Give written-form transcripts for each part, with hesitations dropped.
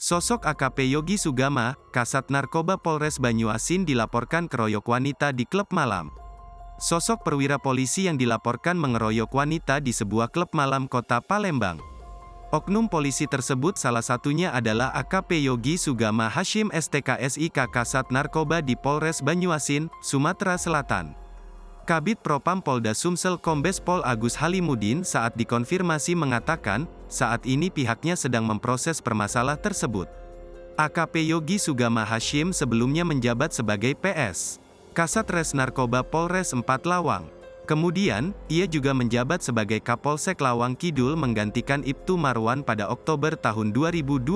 Sosok AKP Yogi Sugama, Kasat Narkoba Polres Banyuasin dilaporkan keroyok wanita di klub malam. Sosok perwira polisi yang dilaporkan mengeroyok wanita di sebuah klub malam kota Palembang. Oknum polisi tersebut salah satunya adalah AKP Yogi Sugama Hashim STKSIK Kasat Narkoba di Polres Banyuasin, Sumatera Selatan. Kabid Propam Polda Sumsel Kombes Pol Agus Halimudin saat dikonfirmasi mengatakan, saat ini pihaknya sedang memproses permasalah tersebut. AKP Yogi Sugama Hashim sebelumnya menjabat sebagai PS Kasat Res Narkoba Polres 4 Lawang. Kemudian, ia juga menjabat sebagai Kapolsek Lawang Kidul menggantikan Ibtu Marwan pada Oktober tahun 2021.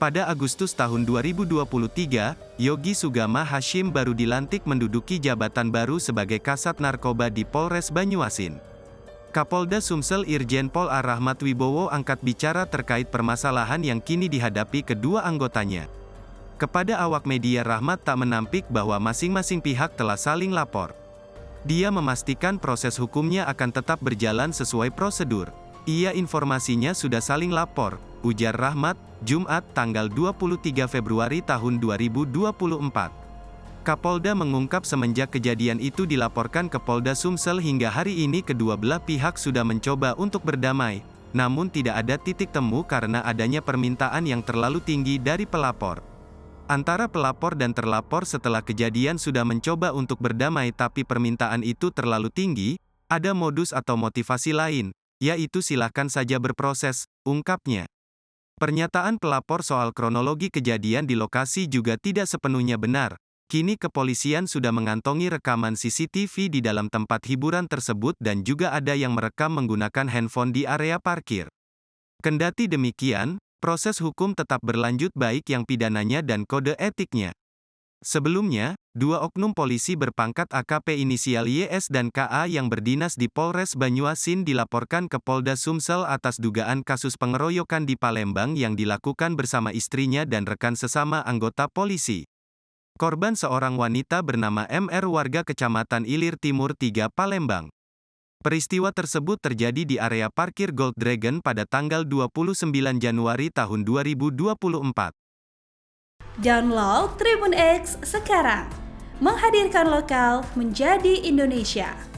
Pada Agustus tahun 2023, Yogi Sugama Hashim baru dilantik menduduki jabatan baru sebagai Kasat Narkoba di Polres Banyuasin. Kapolda Sumsel Irjen Pol A. Rahmat Wibowo angkat bicara terkait permasalahan yang kini dihadapi kedua anggotanya. Kepada awak media, Rahmat tak menampik bahwa masing-masing pihak telah saling lapor. Dia memastikan proses hukumnya akan tetap berjalan sesuai prosedur. Iya, informasinya sudah saling lapor, ujar Rahmat, Jumat tanggal 23 Februari tahun 2024. Kapolda mengungkap semenjak kejadian itu dilaporkan ke Polda Sumsel hingga hari ini kedua belah pihak sudah mencoba untuk berdamai, namun tidak ada titik temu karena adanya permintaan yang terlalu tinggi dari pelapor. Antara pelapor dan terlapor setelah kejadian sudah mencoba untuk berdamai tapi permintaan itu terlalu tinggi, ada modus atau motivasi lain, yaitu silakan saja berproses, ungkapnya. Pernyataan pelapor soal kronologi kejadian di lokasi juga tidak sepenuhnya benar. Kini kepolisian sudah mengantongi rekaman CCTV di dalam tempat hiburan tersebut dan juga ada yang merekam menggunakan handphone di area parkir. Kendati demikian, proses hukum tetap berlanjut baik yang pidananya dan kode etiknya. Sebelumnya, dua oknum polisi berpangkat AKP inisial YS dan KA yang berdinas di Polres Banyuasin dilaporkan ke Polda Sumsel atas dugaan kasus pengeroyokan di Palembang yang dilakukan bersama istrinya dan rekan sesama anggota polisi. Korban seorang wanita bernama MR warga Kecamatan Ilir Timur 3 Palembang. Peristiwa tersebut terjadi di area parkir Gold Dragon pada tanggal 29 Januari tahun 2024. Download Tribun X sekarang, menghadirkan lokal menjadi Indonesia.